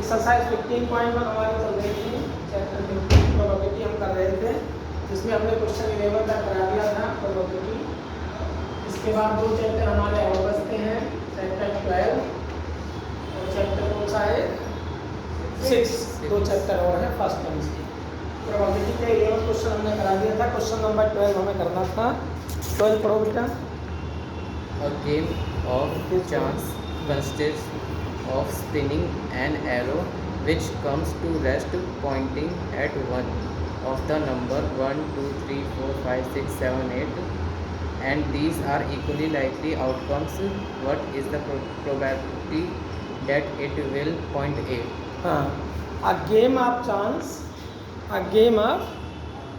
Exercise 15.1 हमारी चल रही थी, चैप्टर 15 प्रोबेबिलिटी हम कर रहे थे, जिसमें हमने क्वेश्चन 11 तक करा दिया था प्रोबेबिलिटी। इसके बाद दो चैप्टर हमारे और बचते हैं, चैप्टर 12 और चैप्टर कौन सा है 6। दो चैप्टर और है फर्स्ट टर्म की। प्रोबेबिलिटी के 11 क्वेश्चन हमने करा दिया था, क्वेश्चन नंबर 12 हमें करना था। 12 पढ़ो बेटा। A game of chance consists of spinning an arrow which comes to rest pointing at one of the number 1, 2, 3, 4, 5, 6, 7, 8 and these are equally likely outcomes. What is the probability that it will point A? हाँ, a game of chance, a game of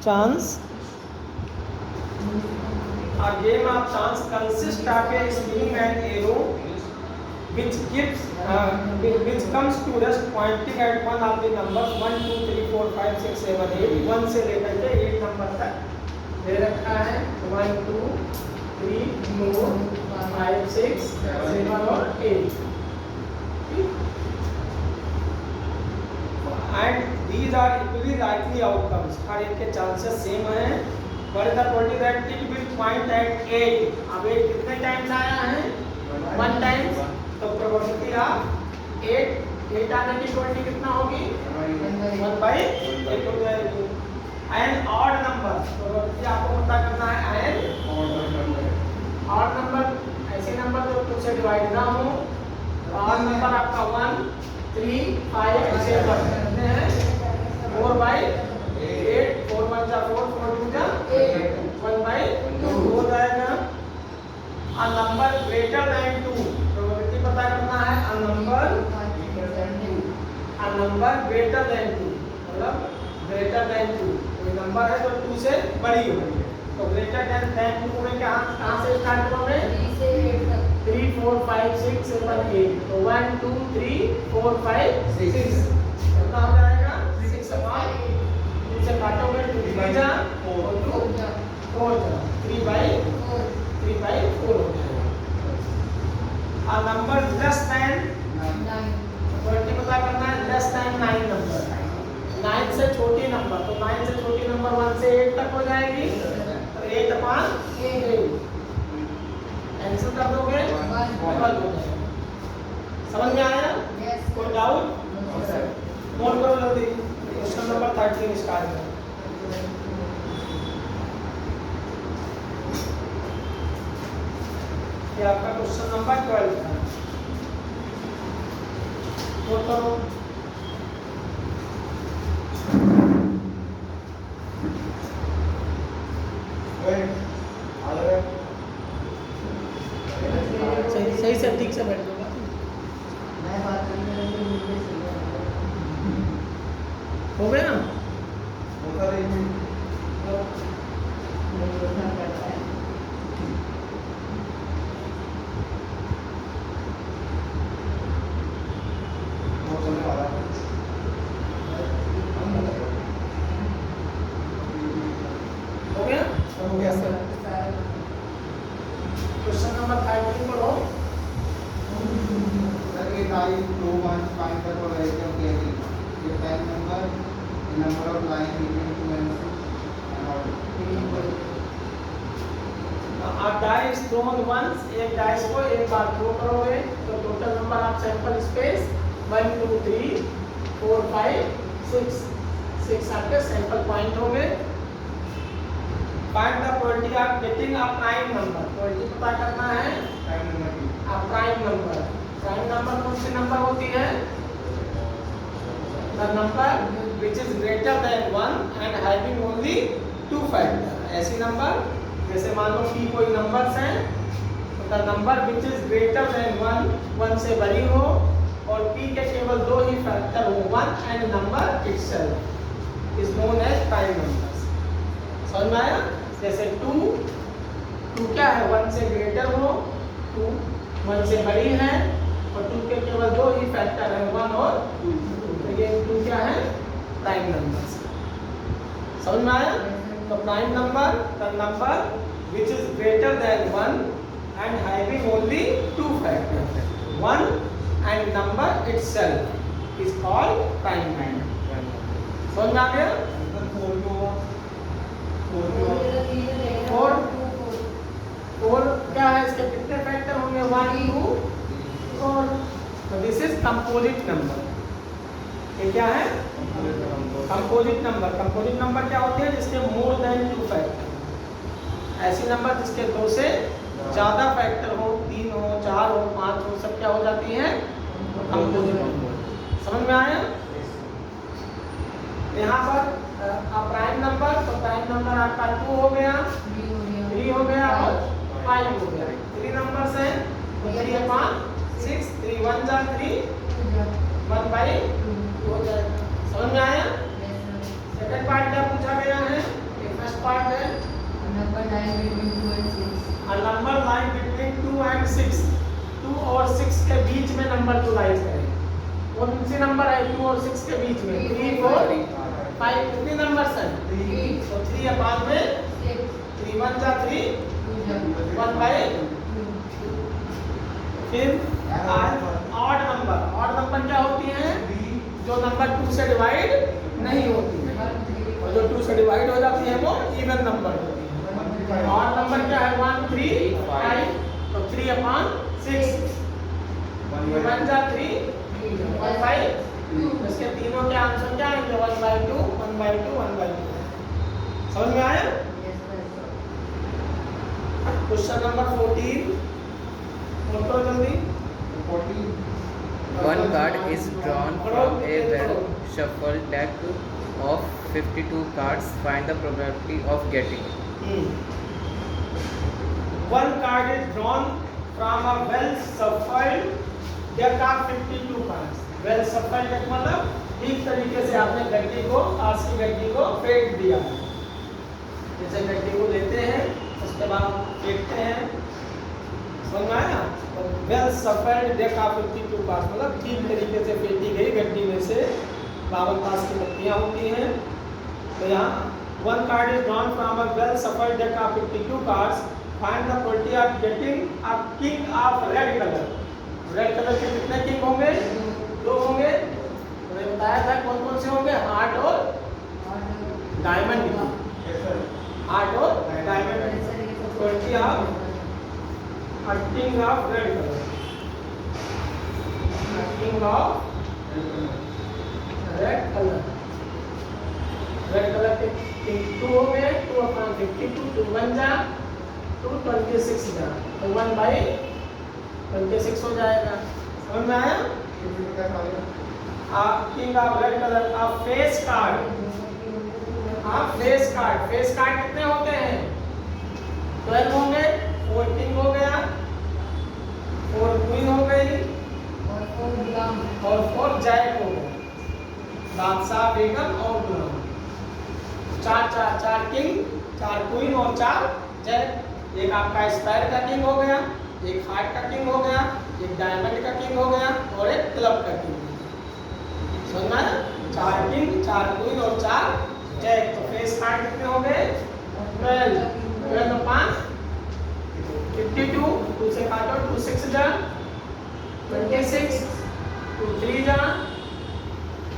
chance, a game of chance consists of a spinning an arrow which gives which comes to rest pointing at one of the numbers 1, 2, 3, 4, 5, 6, 7, 8 1 से लेकर के 8 number तक दे रखा है। 1, 2, 3, 4, 5, 6, 7 और 8 and these are equally likely outcomes। हर एक के chances same हैं। What is the probability that it will point at 8? अब 8 कितने टाइम्स आया है 1 टाइम्स, तो प्रोबेबिलिटी ऑफ 8 आने की प्रोबेबिलिटी कितना होगी 1/8 हो जाएगी। एंड ऑड नंबर प्रोबेबिलिटी आपको पता करना है। एंड ऑड नंबर ऐसे नंबर जो 2 से डिवाइड ना हो। ऑड नंबर आपका 1, 3, 5, 7 कितने हैं 4/8 4 1 जा 4 4 2 जा 1/2 हो जाएगा। A number greater than 2 probability पता करना है। अ नंबर ग्रेटर देन 2 मतलब ग्रेटर देन 2 कोई नंबर है जो 2 से बड़ी हो, तो ग्रेटर देन 2 में कहां से स्टार्ट करोगे 3 4 5 6 7 8 तो 1 2 3 4 5 6 कितना हो जाएगा 6 अपॉन 2 से काटोगे 2 3 जा 4 2 4 जा 3/4 हो जाएगा। आ नंबर लेस देन 20 पता करना है, लेस देन 9 नंबर 9 से छोटी नंबर, तो 9 से छोटी नंबर 1 से 8 तक हो जाएगी, तो 8 अपॉन 8 कैंसिल कर दोगे 1 हो जाएगा। समझ में आया? कोई डाउट? नोट करो जल्दी। क्वेश्चन नंबर 13 स्टार्ट करो। ये आपका क्वेश्चन नंबर 12 था। नोट करो। सही से ठीक से बैठ जाओ। हो गया ना? हो गया सर। क्वेश्चन नंबर 13 पढ़ो। die is thrown once, एक डाइस को एक बार थ्रो करोगे तो total number of sample space 1 2 3 4 5 6 आपके सैंपल पॉइंट हो गए। Find the probability of getting a prime number, probability पता करना है प्राइम नंबर कौन सी नंबर होती है the number which is greater than 1 and having only 2 factor. ऐसी नंबर जैसे मान लो कि कोई नंबर्स हैं तो the number which is greater than 1 से बड़ी हो और p के केवल 2 ही फैक्टर हो 1 and number itself is known as prime numbers. समझ में आया? जैसे 2 क्या है 1 से ग्रेटर हो, 2 1 से बड़ी है और 2 के केवल 2 ही फैक्टर है 1 और 2, तो ये 2 क्या है प्राइम नंबर्स। समझ में आया? तो prime number the number which is greater than 1 and having only 2 factor 1 and number itself is called prime number. समझ में आ गया? फोर क्या है, इसके कितने फैक्टर होंगे? 1 2 4। तो दिस इज कंपोजिट नंबर। ये क्या है? Composite number. कंपोजिट नंबर क्या होते हैं? जिसके मोर देन 2 फैक्टर। ऐसी नंबर जिसके 2 से ज्यादा फैक्टर हो, 3 हो, 4 हो, 5 हो, सब क्या हो जाती है? Composite number. समझ में आया? यहाँ पर प्राइम नंबर, तो प्राइम नंबर आपका 2 हो गया, 3 हो गया और 5 हो गया। 3 नंबर्स हैं, 3/6, 3 1 जा 3, 1/2 हो जाएगा। समझ में आया? सेकंड पार्ट क्या पूछा गया है? फर्स्ट पार्ट है number line between 2 and 6। A number lying between 2 and 6। 2 और 6 के बीच में नंबर जो लाइज करें, कौन सी नंबर है 2 और 6 के बीच में? 3 4 5। कितने नंबर्स हैं? 3 तो 3/6, 3 1 जा 3, 1/2। फिर ऑड नंबर। ऑड नंबर क्या होती हैं? जो नंबर 2 से डिवाइड नहीं होती है, और जो 2 से डिवाइड हो जाती है वो इवन नंबर होती है। ऑड नंबर क्या है? 1 3 5। तो 3/6, 1 जा 3, 1/2। इसके तीनों के आंसर क्या आएंगे? 1/2 1/2 1/2। समझ में आया? क्वेश्चन नंबर 14 नोट करो जल्दी। 14 One card is drawn from a well-shuffled deck of 52 cards. Find the probability of getting. One card is drawn from a well-shuffled deck of 52 cards. Well-shuffled deck मतलब ठीक तरीके से आपने गड्डी को, ताश की गड्डी को फेंक दिया है। जैसे गड्डी को लेते हैं, उसके बाद फेंकते हैं। समझ में आया? well-shuffled deck of 52 cards मतलब ठीक तरीके से फेंकी गई गड्डी में से 52 ताश की पत्तियां होती हैं। तो यहाँ one card is drawn from a well-shuffled deck of 52 cards. Find the probability of getting a king of red color. Red colour के कितने किंग होंगे? 2 होंगे। मैंने बताया था कौन कौन से होंगे? हार्ट और डायमंड। हार्ट और diamond. probability of a king of red color. A king of red color. Red colour के 2 हो गए, 2/52, 2 1 जा 2, 26 जा, तो 1/26 हो जाएगा। समझ में आया? King of red colour. Face card. Face card. Face card कितने होते हैं? 12 होंगे, 4 किंग हो गया, 4 क्वीन हो गई और 4 जैक हो गया। बादशाह, बेगम और गुलाम। 4 किंग, 4 क्वीन और 4 जैक। एक आपका स्क्वायर का किंग हो गया, एक हार्ट का किंग हो गया, एक डायमंड का किंग हो गया और एक क्लब का किंग हो गया। समझ में? 4 किंग, 4 क्वीन और 4 जैक। तो फेस कार्ड कितने हो गए? 12 12 5 52, 2 से काटो, 2 6 जा 26, 2 3 जा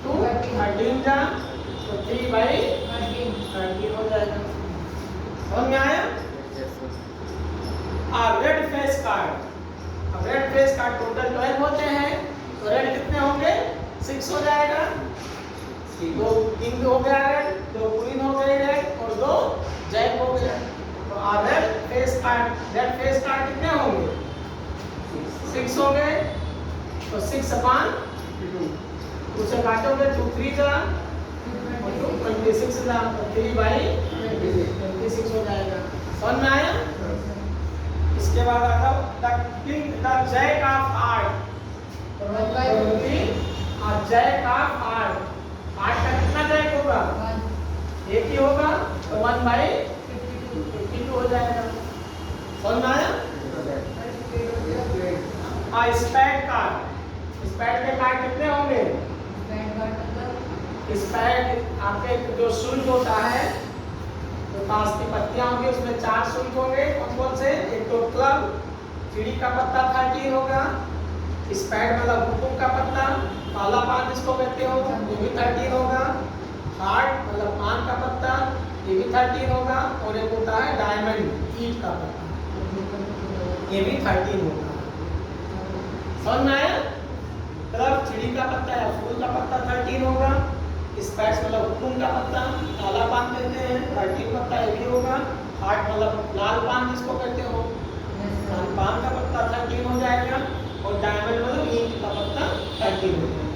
2 13 जा, तो 3/13 हो जाएगा। समझ में आया? Red face card. अब रेड फेस कार्ड टोटल 12 होते हैं, तो रेड कितने होंगे? 6 हो जाएगा। 2 किंग हो गया रेड, 2 क्वीन हो गई रेड और 2 जैक हो गया। तो रेड फेस कार्ड कितने होंगे? 6 हो गए। तो 6/2 से काटोगे, 2 3 जा 26 जा, तो 3/26 हो जाएगा। समझ में आया? इसके बाद आता the jack of heart. Jack of heart. Heart का कितना जैक होगा? एक ही होगा, तो 1/52 हो जाएगा। समझ में आया? स्पैड कार्ड। स्पैड के कार्ड कितने होंगे? स्पैड आपके जो शुल्क होता है, तो ताश की पत्तियां होंगी, उसमें 4 शुल्क होंगे। कौन कौन से? एक तो क्लब, चिड़ी का पत्ता 13 होगा, स्पैड मतलब हुकुम का पत्ता, काला पान जिसको कहते हो ये भी 13 होगा। हार्ट मतलब पान का पत्ता ये भी 13 होगा। और एक होता है डायमंड ईंट का पत्ता ये भी 13 होगा। समझ में आया? मतलब चिड़ी का पत्ता या फूल का पत्ता 13 होगा। स्पैड्स मतलब हुकुम का पत्ता, काला पान कहते हैं 13 पत्ता ये भी होगा। हार्ट मतलब लाल पान जिसको कहते हो पान का पत्ता 13 हो जाएगा। और डायमंड मतलब ईंट का पत्ता 13 हो जाएगा।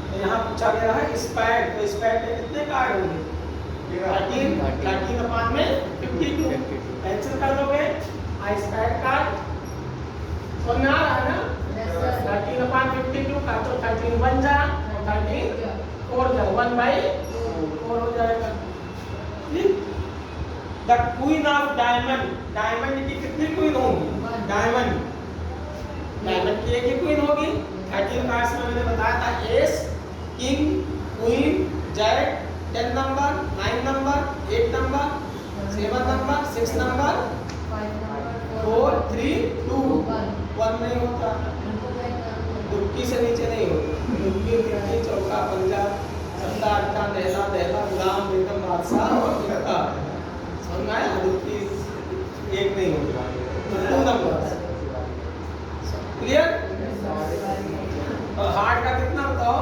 तो यहाँ पूछा गया है स्पैड, तो स्पैड के कितने कार्ड होंगे? 13 पान में 52 कैंसिल कर दोगे। स्पैड कार्ड समझ में आ रहा है ना? 13/52 का तो 13 बन जा 13 4 जा 1/4 हो जाएगा। The queen of diamond, diamond की कितनी क्वीन होगी? डायमंड की एक ही क्वीन होगी। 13 कार्ड्स में मैंने बताया था ace, king, queen, jack, 10 number, 9 number, 8 number, 7 number, 6 number, 4 3 2 1 नहीं होता। दुक्की से नीचे नहीं होता। दुक्की तिक्की चौका पंजा सत्ता अट्टा दहला दहला गुलाम बेगम बादशाह और फिरका। समझ में आया? दुक्की एक नहीं होता। 2 नंबर क्लियर। और हार्ट का कितना बताओ?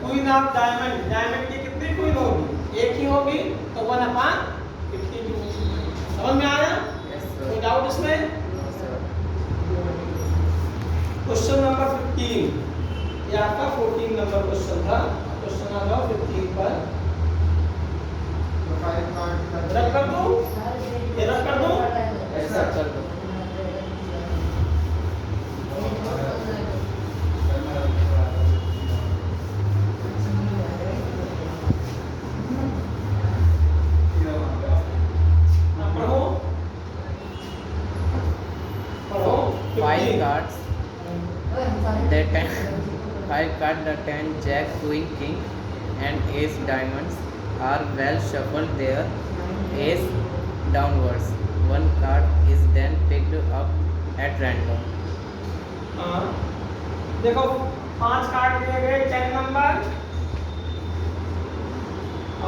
क्वीन ऑफ डायमंड, डायमंड की कितनी क्वीन होगी? एक ही होगी तो 1/52। समझ में आया? कोई डाउट इसमें? क्वेश्चन नंबर 15 ये आपका 14 नंबर क्वेश्चन था। क्वेश्चन आ जाओ 15 पर। रख कर दूं? ये रख कर दूं? ऐसा कर दो। Five cards, the 10 jack, queen, king and ace diamonds are well shuffled their ace downwards. One card is then picked up at random. देखो 5 कार्ड दिए गए 10 नंबर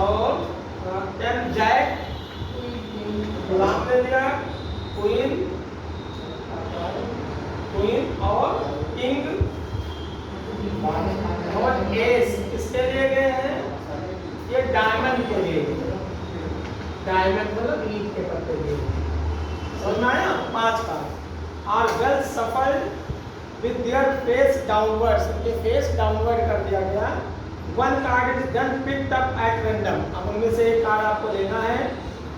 और 10 जैक, गुलाम दे दिया, क्वीन और किंग और एस किसके लिए गए हैं? ये डायमंड के लिए। डायमंड मतलब ईंट के पत्ते लिए। समझ में आया? 5 card are well shuffled with their face downwards, उनके फेस डाउनवर्ड कर दिया गया। 1 card is then picked up at random. अब उनमें से एक कार्ड आपको लेना है।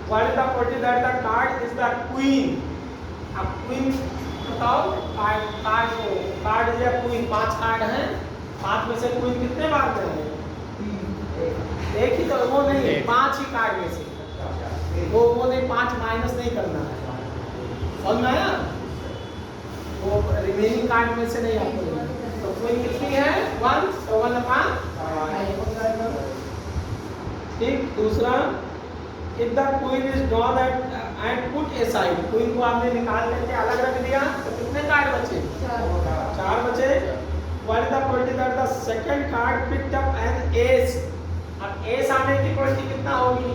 What is the quality that the card is the queen. अब क्वीन बताओ, कार्ड या क्वीन 5 कार्ड हैं, 5 में से क्वीन कितने बार में है? एक ही तो वो नहीं है, 5 ही कार्ड में से वो नहीं 5 माइनस नहीं करना है। समझ में आया? वो रिमेनिंग कार्ड में से नहीं आपको लेना। तो क्वीन कितनी है? 1 तो 1/5। ठीक। दूसरा if the queen is drawn and put aside, queen को आपने निकाल करके अलग रख दिया तो कितने कार्ड बचे? 4 बचे। what is the quality that the second card picked up an ace। अब ace आने की क्वालिटी कितना होगी?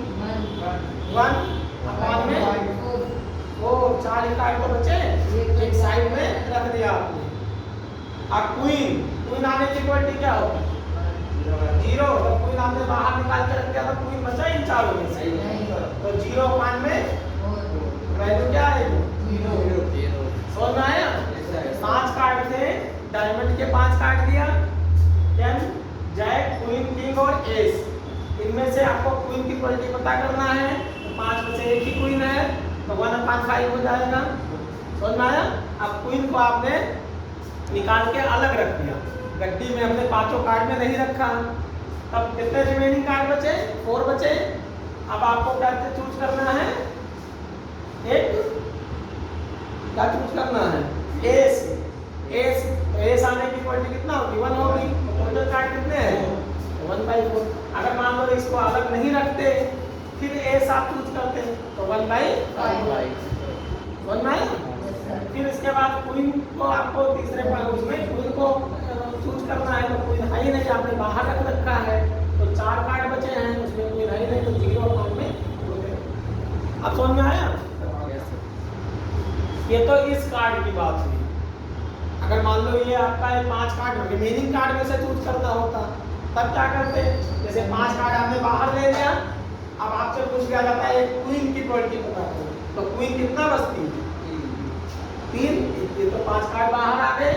1 अपॉन में 4। 4 ही कार्ड तो बचे, एक साइड में रख दिया आपने। अब क्वीन आने की क्वालिटी क्या होगी? 0। तो क्वीन आपने बाहर निकाल के रख दिया तो क्वीन बचा इन 4 में से। तो 0 अपॉन में वैल्यू क्या आएगी? 0। समझ में आया? 5 कार्ड थे, डायमंड के 5 कार्ड दिया, 10 जैक, क्वीन, किंग और एस। इनमें से आपको क्वीन की क्वालिटी पता करना है। तो 5 में से एक ही क्वीन है तो 1/5 हो जाएगा। समझ में आया? अब क्वीन को आपने निकाल के अलग रख दिया, गड्डी में हमने 5 कार्ड में नहीं रखा। तब कितने रिमेनिंग कार्ड बचे? 4 बचे। अब आपको क्या चूज करना है? एक क्या चूज करना है? एस। एस आने की क्वालिटी कितना होगी? 1 होगी। टोटल कार्ड कितने हैं? 1/4। अगर मान लो इसको अलग नहीं रखते फिर एस आप चूज करते तो 1/5। 1/5 फिर इसके बाद क्वीन को आपको तीसरे पर उसमें क्वीन को चूज करना है, तो क्वीन है ही नहीं, आपने बाहर रख रखा है, तो 4 कार्ड बचे हैं, उसमें क्वीन है ही नहीं, तो 0 अकाउंट में हो गया। अब समझ में आया? ये तो इस कार्ड की बात हुई। अगर मान लो ये आपका 5 कार्ड रिमेनिंग कार्ड में से चूज करना होता, तब क्या करते? जैसे 5 कार्ड आपने बाहर ले लिया, अब आपसे पूछ लिया जाता है क्वीन की क्वालिटी पता करो, तो क्वीन कितना बचती है? 3। ये तो 5 कार्ड बाहर आ गए,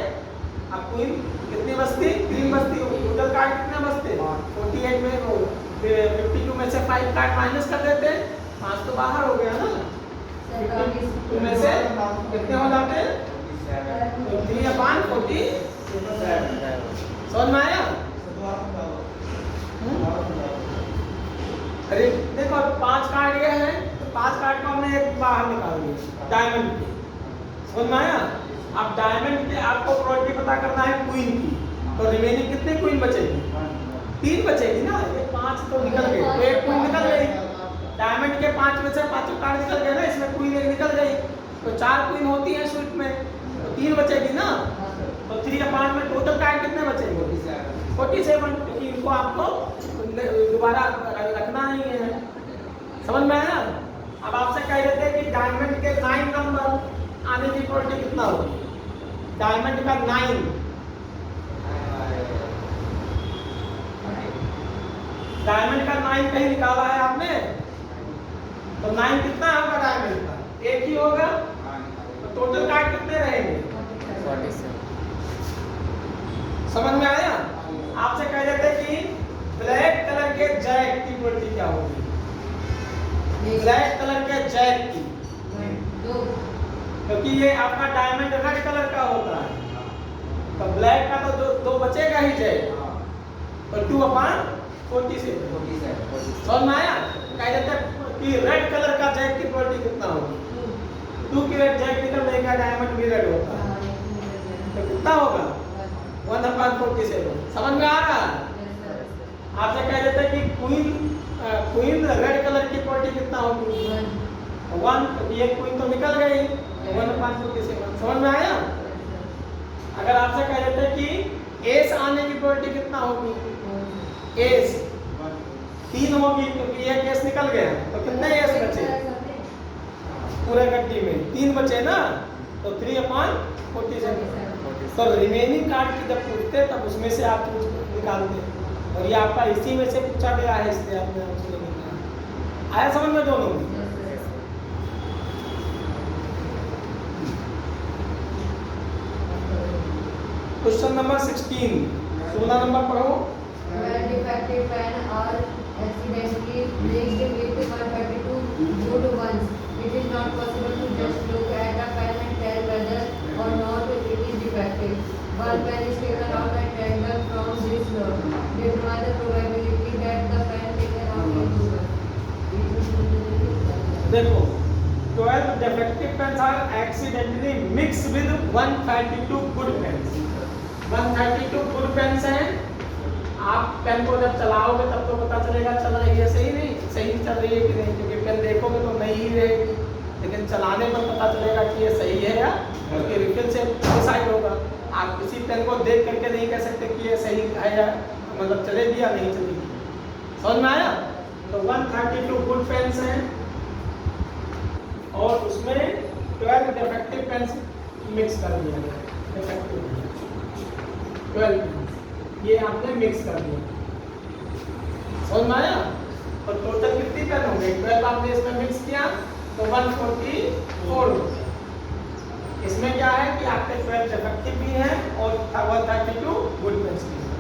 अब क्वीन कितनी बचती? 3 बचती होगी। टोटल कार्ड कितने बचते? 48 में 52 में से 5 कार्ड माइनस कर देते, 5 तो बाहर हो गया ना, 52 में से कितने हो जाते हैं? 3/47। समझ में आया? अरे देखो 5 कार्ड ये है, तो 5 कार्ड को हमने एक बाहर निकाल दिया डायमंड के। समझ में आया? अब डायमंड के आपको प्रोबेबिलिटी पता करना है क्वीन की, तो रिमेनिंग कितने क्वीन बचेगी? 3 बचेगी ना, ये 5 तो निकल गए, तो एक क्वीन निकल गई। डायमंड के 5 में से 5 कार्ड निकल गए ना, इसमें क्वीन एक निकल गई, तो 4 क्वीन होती है स्वीट में, तो 3 बचेगी ना, तो 3/5 में टोटल कार्ड कितने बचेंगे? 47, क्योंकि इनको आपको दोबारा रखना नहीं है। समझ में आया? अब आपसे कह देते हैं कि डायमंड के 9 नंबर आने की प्रोबेबिलिटी कितना होगी? डायमंड का 9, डायमंड का 9 कहीं निकाला है आपने, तो 9 कितना होगा डायमंड का? 1 ही होगा, तो टोटल कार्ड कितने रहेंगे? 47। समझ में आया? आपसे कह देते हैं कि ब्लैक कलर के जैक की प्रोबेबिलिटी क्या होगी? ब्लैक कलर के जैक की, 2, क्योंकि ये आपका डायमंड रेड कलर का होता है, तो ब्लैक का तो 2 बचेगा ही जैक, तो 2/47। समझ में आया? कह देते हैं कि रेड कलर का जैक की प्रोबेबिलिटी कितना होगी? 2 की रेड जैक निकलने का, डायमंड भी रेड होता है, तो कितना होगा? 1/47। समझ में आ रहा है? आपसे कह देते हैं कि क्वीन रेड कलर की प्रोबेबिलिटी कितना होगी? 1, तो ये क्वीन तो निकल गई, 1/47। समझ में आया? अगर आपसे कह देते हैं कि एस आने की प्रोबेबिलिटी कितना होगी? एस 3 होगी, क्योंकि एक एस निकल गया, तो कितने एस बचे पूरे गड्डी में? 3 बचे ना, तो 3/47। तो रिमेनिंग कार्ड की जब पूछते तब उसमें से आप निकालते, और ये आपका इसी में से पूछा गया है, इसलिए आपने आपसे निकाला। आया समझ में दोनों? क्वेश्चन नंबर 16, 16 नंबर पढ़ो। When defective pen are accidentally mixed with 132 good ones, it is not possible to just look at the pen and tell whether or not it is defective. One pen is taken out and handled from this lot. Determine the probability that the pen taken out is good. देखो 12 defective pens are accidentally mixed with 132 good pens। 132 good pens हैं, आप pen को जब चलाओगे तब तो पता चलेगा चल रही है सही नहीं, सही चल रही है कि नहीं, क्योंकि पेन देखोगे तो नहीं ही रहेगी, लेकिन चलाने पर पता चलेगा कि ये सही है या उसके रिफिल से डिसाइड होगा। आप किसी पेन को देख करके नहीं कह सकते कि ये सही है या मतलब चलेगी या नहीं चलेगी। समझ में आया? तो 132 गुड पेन्स हैं और उसमें 12 डिफेक्टिव पेन्स मिक्स कर दिया गया है। डिफेक्टिव 12 पेन्स ये आपने मिक्स कर दिया। समझ में आया? और टोटल कितनी पेन हो गई? 12 आपने इसमें मिक्स किया तो 144 हो गया। इसमें क्या है कि आपके 12 डिफेक्टिव भी हैं और 132 गुड पेन्स भी हैं।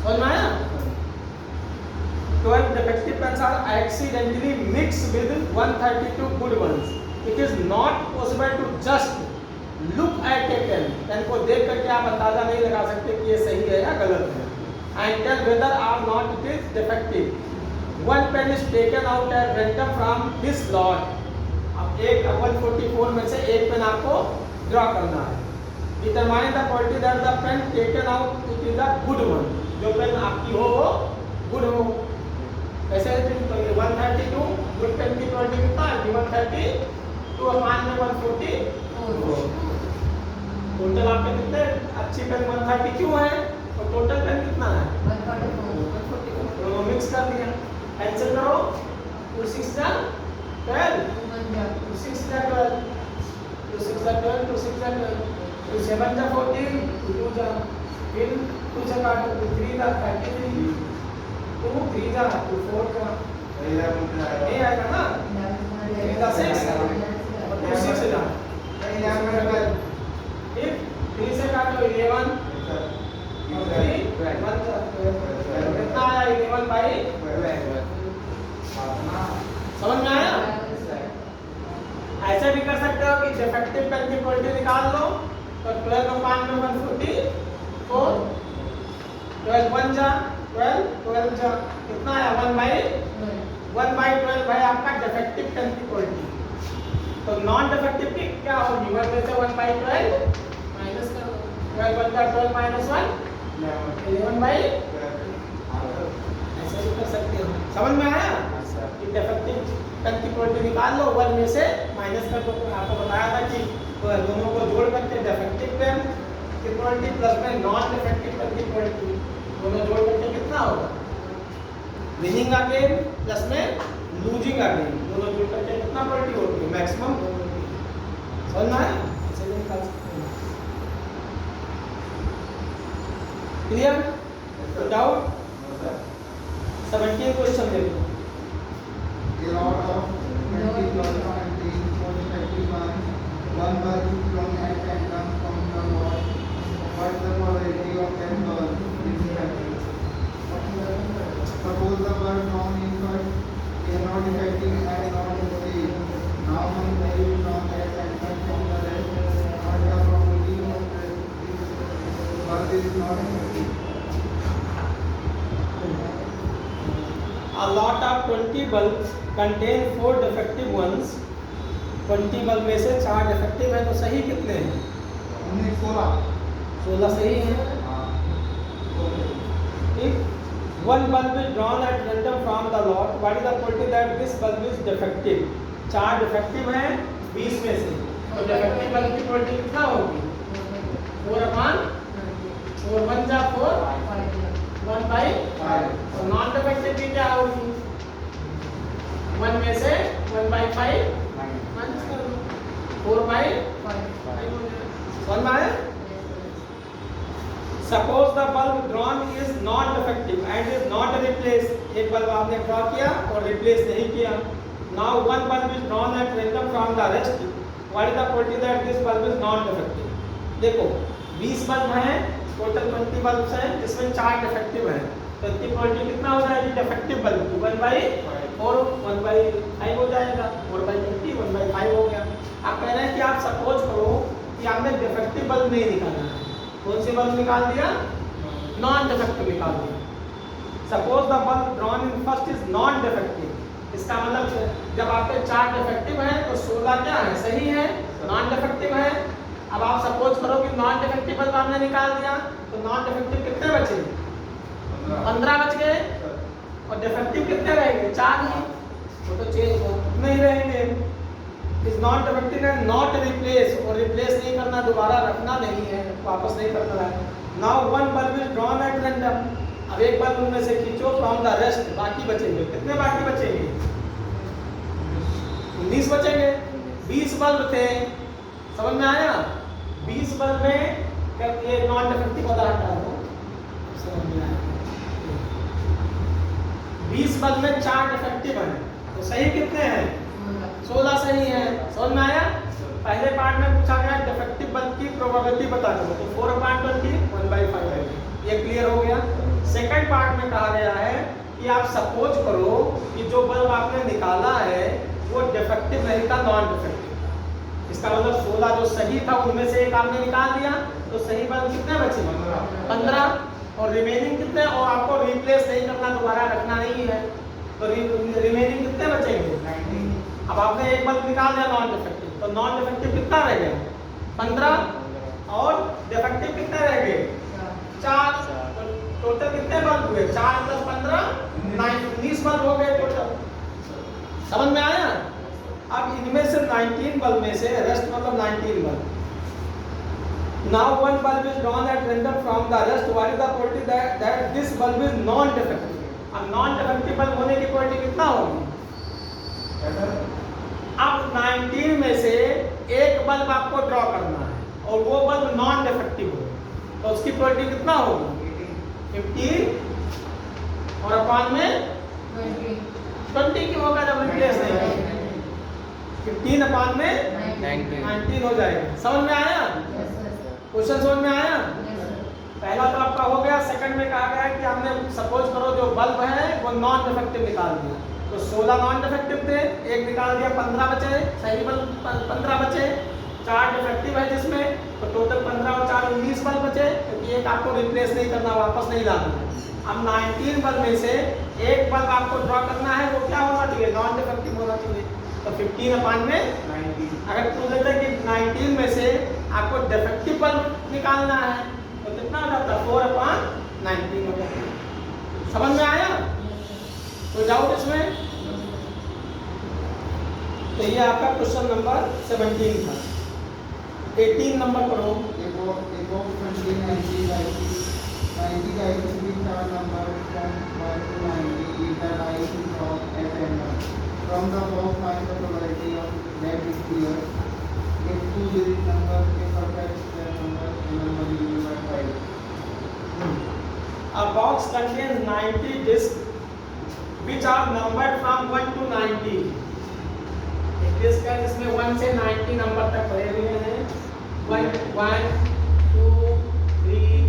समझ में आया? 12 defective pens are accidentally mixed with 132 good ones. It is not possible to just look at a pen. Pen को देख करके आप अंदाजा नहीं लगा सकते कि ये सही है या गलत है। And tell whether or not it is defective. One pen is taken out at random from this lot. अब एक 144 में से एक पेन आपको ड्रॉ करना है। Determine the quality that the pen taken out it is a good one. जो pen आपकी हो वो गुड हो। कैसे 132 गुड पेन की क्वालिटी कितना है? 132 अपान में 144। टोटल आपके कितने अच्छी पेन 130 क्यों है और टोटल पेन कितना है 144 दोनों मिक्स कर दिया कैंसिल करो 2 6 जा 12 2 6 जा 12 2 6 जा 12 2 6 जा 12 2 7 जा 14 2 जा फिर 2 से काटो 2 3 जा 33 2 3 जा 2 4 का ये आएगा ना ये 6 और 2 6 जा फिर 3 से काटो 11 और 3 1 कितना आया 11 बाई समझ में आया ऐसे भी कर सकते हो कि डिफेक्टिव पेन की क्वालिटी निकाल लो तो 12 और 5 में 144 12 1 जा 12 12 जा कितना आया 1 बाई 12 भाई आपका डिफेक्टिव पेन की क्वालिटी तो नॉन डिफेक्टिव की क्या होगी 1 में से 1 बाई 12 माइनस कर दो 12 1 जा 12 माइनस 1 11 बाई ऐसे भी कर सकते हो समझ में आया कि डिफेक्टिव पेन की क्वालिटी निकाल लो 1 में से माइनस कर दो आपको बताया था कि दोनों को जोड़ करके डिफेक्टिव पेन की क्वालिटी प्लस में नॉन डिफेक्टिव पेन की क्वालिटी दोनों जोड़ करके कितना होगा विनिंग अगेन प्लस में लूजिंग अगेन दोनों जोड़ करके कितना क्वालिटी होती है मैक्सिमम समझ में आया ऐसे निकाल सकते हैं क्लियर डाउट 17 क्वेश्चन देखो A lot of 20 plus 19 was 21. One bulb from at random from the wall. What the probability of that bulb is defective? Suppose the bulb drawn in first is not defective and not stable. Now one bulb from at random from the rest. What the probability of this bulb is not defective? A lot of 20 bulbs contain 4 defective ones 20 bulb में से 4 defective है तो सही कितने हैं 16 सही है ठीक one bulb is drawn at random from the lot what is the probability that this bulb is defective 4 defective हैं 20 में से तो डिफेक्टिव बल्ब की probability कितना होगी 4 1 जा 4 1 बाई 5 और नॉन डिफेक्टिव की क्या होगी 1 में से 1 बाई 5 माइनस कर दो 4 बाई 5 समझ में आया suppose the bulb drawn is not defective and is not replace एक बल्ब आपने ड्रॉ किया और रिप्लेस नहीं किया now one bulb is drawn at random from the rest what is the probability that this bulb is not defective देखो 20 bulb हैं total 20 bulbs हैं जिसमें 4 डिफेक्टिव हैं तो इसकी प्रोबेबिलिटी कितना हो जाएगी डिफेक्टिव बल्ब की 1 बाई 4 1 बाई 5 हो जाएगा 4 बाई 20 1 बाई 5 हो गया आप कह रहे हैं कि आप सपोज करो कि आपने डिफेक्टिव बल्ब नहीं निकालना है कौन सी बल्ब निकाल दिया नॉन डिफेक्टिव निकाल दिया suppose the bulb drawn in first is non defective इसका मतलब जब आपके 4 डिफेक्टिव हैं तो 16 क्या है सही है नॉन डिफेक्टिव है अब आप सपोज करो कि नॉन डिफेक्टिव बल्ब आपने निकाल दिया तो नॉन डिफेक्टिव कितने बचे 15 बच गए और डिफेक्टिव कितने रहेंगे 4 ही वो तो चेंज नहीं रहेंगे is not defective and not replace और रिप्लेस नहीं करना दोबारा रखना नहीं है वापस नहीं करना है now one bulb is drawn at random अब एक बल्ब उनमें से खींचो फ्रॉम द रेस्ट बाकी बचेंगे कितने बाकी बचेंगे 19 बचेंगे 20 बल्ब थे समझ में आया 20 बल्ब में ये नॉन डिफेक्टिव वाला हटा दो समझ में आया 20 बल्ब में 4 डिफेक्टिव हैं तो सही कितने हैं 16 सही है समझ में आया पहले पार्ट में पूछा गया डिफेक्टिव बल्ब की प्रोबेबिलिटी बता दो तो 4/20 1/5 है ये क्लियर हो गया सेकंड पार्ट में कहा गया है कि आप सपोज करो कि जो बल्ब आपने निकाला है वो डिफेक्टिव नहीं था नॉन डिफेक्टिव इसका मतलब 16 जो सही था उनमें से एक आपने निकाल दिया तो सही बल्ब कितने बचे 15 और रिमेनिंग कितने और आपको रिप्लेस नहीं करना दोबारा रखना नहीं है तो रिमेनिंग कितने बचेंगे 19 अब आपने एक बल्ब निकाल दिया नॉन डिफेक्टिव तो नॉन डिफेक्टिव कितना रह गया 15 और डिफेक्टिव कितने रह गए 4 टोटल कितने बल्ब हुए 4 + 15 19 बल्ब हो गए टोटल समझ में आया अब इनमें से 19 बल्ब में से रेस्ट मतलब 19 bulb Now one bulb is drawn at random from the rest. What is the probability that this bulb is non-defective? अब non-defective bulb होने की probability कितना होगी? अब 19 में से एक बल्ब आपको ड्रॉ करना है और वो बल्ब नॉन डिफेक्टिव हो, तो उसकी प्रोबेबिलिटी कितना होगी? 15 और अपॉन में 20 की होगा जब रिप्लेस नहीं करेंगे। 15 अपॉन में 19 हो जाएगा। समझ में आया? क्वेश्चन समझ में आया? पहला तो आपका हो गया। सेकंड में कहा गया कि हमने सपोज करो जो बल्ब है वो नॉन डिफेक्टिव निकाल दिया, तो 16 नॉन डिफेक्टिव थे, एक निकाल दिया, 15 बचे, सही बल्ब 15 बचे, 4 डिफेक्टिव है जिसमें, तो टोटल 15 और 4 19 बल्ब बचे, क्योंकि एक आपको रिप्लेस नहीं करना, वापस नहीं लाना है। अब 19 बल्ब में से एक बल्ब आपको ड्रॉ करना है, वो क्या होना चाहिए? नॉन डिफेक्टिव होना चाहिए। तो 15 अपॉन में 19। अगर पूछ लेते हैं कि 19 में से आपको डिफेक्टिव बल्ब निकालना है तो कितना हो जाता है? 4 अपॉन 19 हो जाता है। समझ में आया? कोई डाउट इसमें? तो ये आपका क्वेश्चन नंबर 17 था। 18 नंबर पढ़ो। From the above, find the probability of that is clear. If two-digit number is perfect square number, the number is divided by 5. A box contains 90 discs which are numbered from 1 to 90. एक disc है जिसमें 1 से 90 number तक भरे हुए हैं। 1 2 3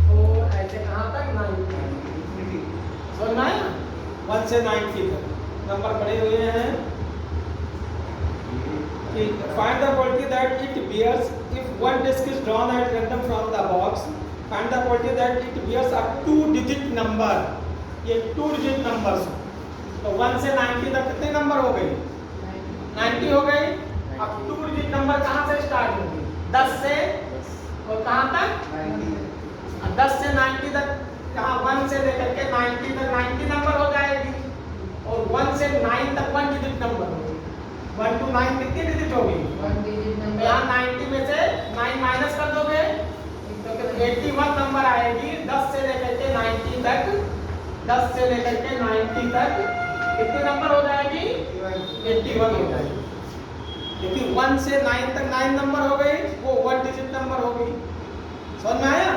4 ऐसे कहाँ तक? 90। समझ में आया? 1 से 90 तक नंबर पड़े हुए हैं। Find the probability that it bears if one disc is drawn at random from the box. Find the probability that it bears a 2-digit number. ये 2-digit numbers। तो 1 से 90 तक कितने नंबर हो गए? 90 हो गए। अब 2-digit नंबर कहाँ से स्टार्ट होगी? 10 से और कहाँ तक? 90। 10 से 90 तक, यहाँ 1 से लेकर के 90 तक 90 नंबर हो जाएगी, और 1 से 9 तक 1 डिजिट नंबर होगी। 1 to 9 कितनी डिजिट होगी? 1 digit number। यहाँ 90 में से 9 माइनस कर दोगे तो 81 नंबर आएगी। 10 से लेकर के 90 तक, 10 से लेकर के 90 तक कितनी नंबर हो जाएगी? 81 हो जाएगी। क्योंकि 1 से 9 तक 9 नंबर हो गई, वो 1 डिजिट नंबर होगी। समझ में आया?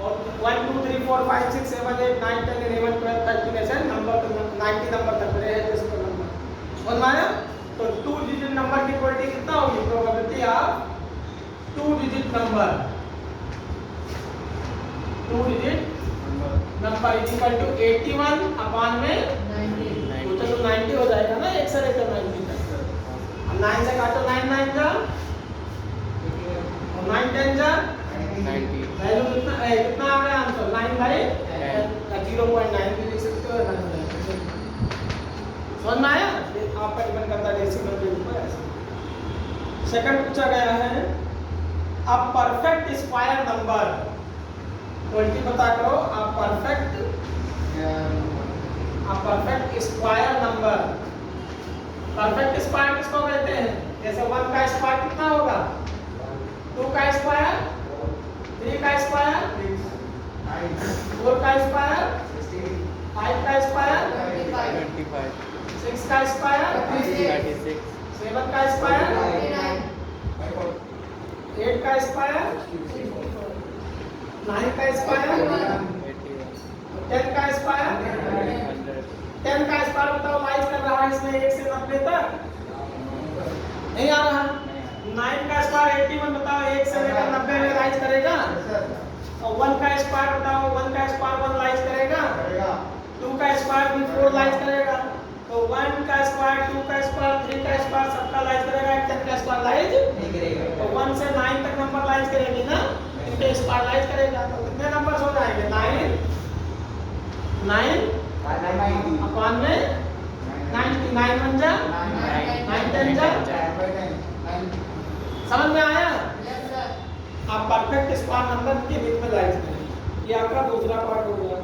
और 1 2 3 4 5 6 7 8 9 10 11 12 13 ऐसे नंबर तो 90 नंबर तक रहे हैं जिसको नंबर। समझ में आया? तो 2 डिजिट नंबर की प्रोबेबिलिटी कितना होगी? Probability of 2 digit number, 2 digit number is equal to 81 upon में 90। तो 90 हो जाएगा ना, 1 से लेकर 90 तक। अब 9 से काटो, 9 9 जा और 9 10 जा 90। वैल्यू कितना आ गया आंसर? 9 बाई 0.9 भी लिख सकते हो। समझ में आया? आपका डिपेंड करता है डेसिमल के ऊपर। ऐसे सेकंड पूछा गया है a perfect square number. Quality पता करो। A perfect square number. Perfect square किसको कहते हैं? जैसे 1 का स्क्वायर कितना होगा? 2 का स्क्वायर, 3 का स्क्वायर, 4 का स्क्वायर, 5 का स्क्वायर, 25। 6 का स्क्वायर, 36। 7 का स्क्वायर, 8 का स्क्वायर, 9 का स्क्वायर, 10 का स्क्वायर। 10 का स्क्वायर बताओ लाइज कर रहा है इसमें 1 से 90 तक? नहीं आ रहा। 9 का स्क्वायर 81 बताओ 1 से लेकर 90 में लाइज करेगा। और 1 का स्क्वायर बताओ, 1 का स्क्वायर 1 लाइज करेगा, 2 का स्क्वायर भी 4 लाइज करेगा। तो 1 का स्क्वायर, 2 का स्क्वायर, 3 का स्क्वायर सबका लाइज करेगा, 10 का स्क्वायर लाइज नहीं करेगा। तो 1 से 9 तक नंबर लाइज करेगी ना, इनके स्क्वायर लाइज करेगा। तो कितने नंबर्स हो जाएंगे? 9 अपॉन में 90। 9 1 जा 9 10 जा। समझ में आया? आप परफेक्ट स्क्वायर नंबर के बीच में लाइज करें। ये आपका दूसरा पार्ट हो गया।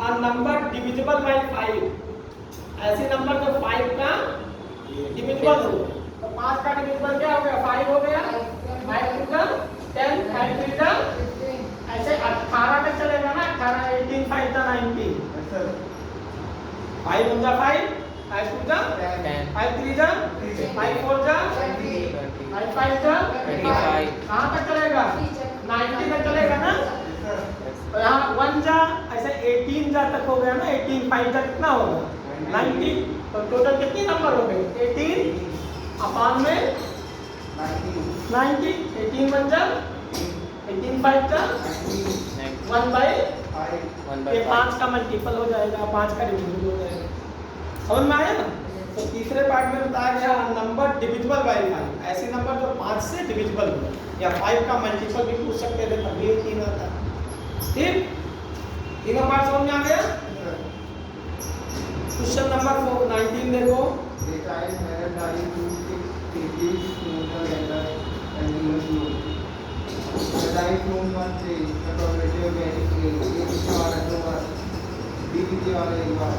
A number divisible by 5। ऐसे नंबर जो 5 का डिविजिबल हो, तो 5 का डिविजिबल क्या हो गया? 5 हो गया। 5 2 का 10 5 3 जा ऐसे 18 तक चलेगा ना 18 18 5 जा 19 Yes, sir. 5 1 जा 5 5 2 जा 10 5 3 जा 5 4 जा 20 5 5 जा 25 कहाँ तक चलेगा 90 तक चलेगा ना Yes, sir. तो यहाँ 1 जा ऐसे 18 जा तक हो गया ना 18 5 जा कितना होगा 90 तो टोटल कितने नंबर हो गए 18 अपान में 90 18 1 जा 18 5 जा 1 बाई 1 ये by 5 का मल्टीपल हो जाएगा 5 का डिविजिबल हो जाएगा समझ में आया ना तो तीसरे पार्ट में बताया गया नंबर डिविजिबल बाय 5 ऐसे नंबर जो 5 से डिविजिबल हो या 5 का मल्टीपल भी पूछ सकते थे तभी ये 3 आता ठीक तीनों पार्ट समझ में आ गया क्वेश्चन नंबर 19 देखो The child had died to 6 kgs smoother than the continuous load. The die from one stage, the probability of getting A is और अथवा B की वाला एक बार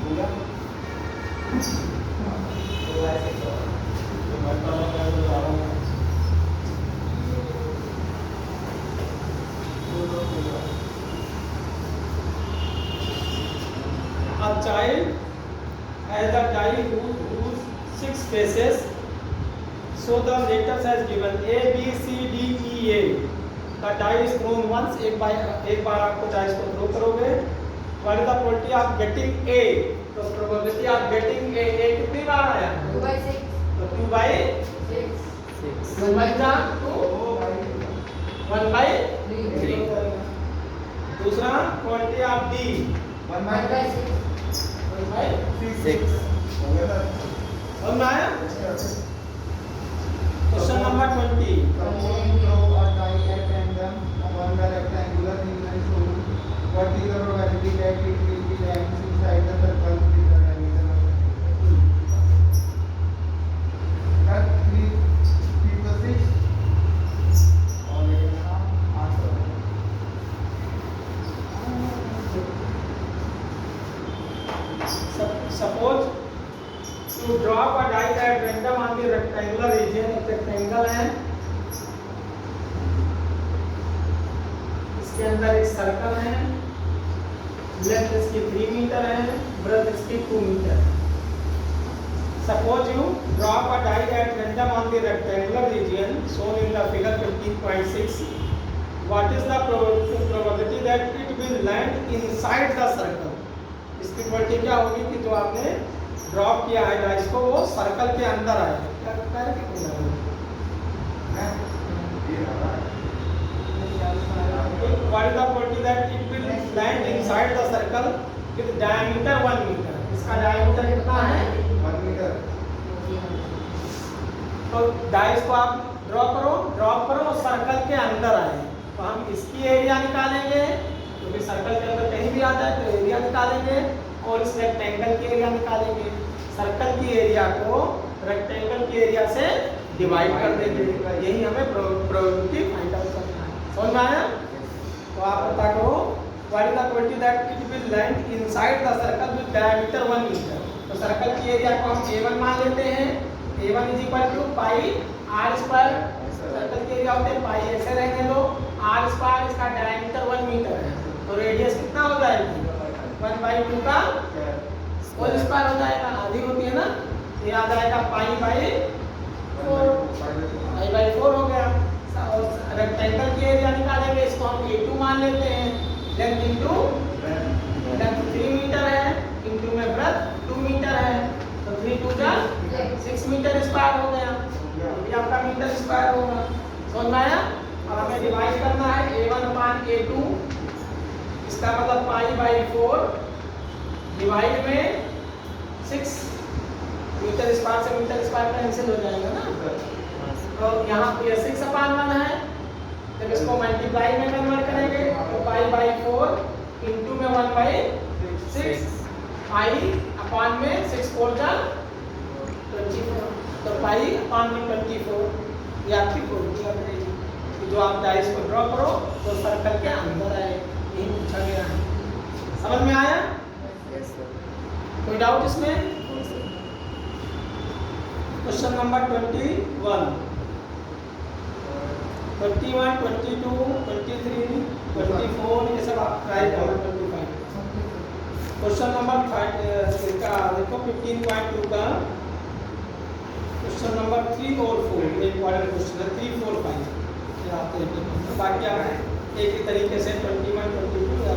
हो गया तो ऐसे तो मैं तो आ रहा हूँ a child has a die whose 6 faces so the letters as given A B C D E A the die is thrown once एक बार आपको डाइस को थ्रो करोगे what is the probability of getting A तो probability of getting A कितनी बार आया 2 by 6 तो 2 by 6 6 1 by 2 1 by 3 दूसरा probability of D 1 1 by 6 1 by 6 हो गया सर समझ में आया question number 20 Suppose throw a die at random on the rectangular thing and show what is the probability that it will be lying inside the circle with the diameter of the cut 3 people 6 और लेकिन नाम 8 suppose to drop a die at random on the rectangular region एक rectangle है इसके अंदर एक circle है length इसकी 3 मीटर है ब्रेथ इसकी 2 मीटर है suppose you drop a die at random on the rectangular region shown in the figure 15.6 what is the probability that it will land inside the circle इसकी probability क्या होगी कि जो आपने ड्रॉप किया है डाइस को वो सर्कल के अंदर आएगा क्या करता है कि what is the probability that it will land inside the circle with diameter 1 meter इसका diameter कितना है 1 मीटर तो डाइस को आप ड्रॉप करो सर्कल के अंदर आए तो हम इसकी एरिया निकालेंगे क्योंकि सर्कल के अंदर कहीं भी आता है तो एरिया निकालेंगे और इस रेक्टेंगल की एरिया निकालेंगे सर्कल की एरिया को रेक्टेंगल की एरिया से डिवाइड कर देंगे यही हमें प्रोबेबिलिटी फाइंड आउट करना है समझ में आया तो आप पता करो what is the probability that it will land inside the circle with diameter 1 metre तो सर्कल की एरिया को हम a1 मान लेते हैं a1 is equal to pi r square circle की एरिया होते हैं पाई ऐसे रहने दो r स्क्वायर इसका डायमीटर 1 मीटर है तो रेडियस कितना हो जाएगी 1/2 का होल स्क्वायर हो जाएगा आधी होती है ना ये आ जाएगा पाई बाई 4 हो गया और रेक्टेंगल की एरिया निकालेंगे इसको हम a2 मान लेते हैं लेंथ इनटू लेंथ 3 मीटर है इनटू में ब्रेथ 2 मीटर है तो 3 2 जा 6 मीटर स्क्वायर हो गया ये आपका मीटर स्क्वायर होगा समझ में आया और हमें डिवाइड करना है a1/a2 इसका मतलब पाई बाई 4 डिवाइड में 6 मीटर स्क्वायर से मीटर स्क्वायर कैंसिल हो जाएगा ना तो यहाँ पे 6/1 है जब इसको मल्टीप्लाई में कन्वर्ट करेंगे तो पाई बाई 4 इनटू में 1/6 पाई अपॉन में 6 4 जा 24 तो पाई अपॉन में 24 ये आपकी प्रोबेबिलिटी रहेगी जो आप डाइस को ड्रॉ करो तो सर्कल के अंदर आए यही पूछा गया है समझ में आया कोई डाउट इसमें क्वेश्चन नंबर 21 21, 22, 23, 24 ये सब आप ट्राई करो। 25 क्वेश्चन नंबर 5 इसका देखो 15.2 का क्वेश्चन नंबर 3 और 4 ये इंपॉर्टेंट क्वेश्चन है। 3, 4, 5 ये आते हैं। बाकी आप एक ही तरीके से 21, 22 या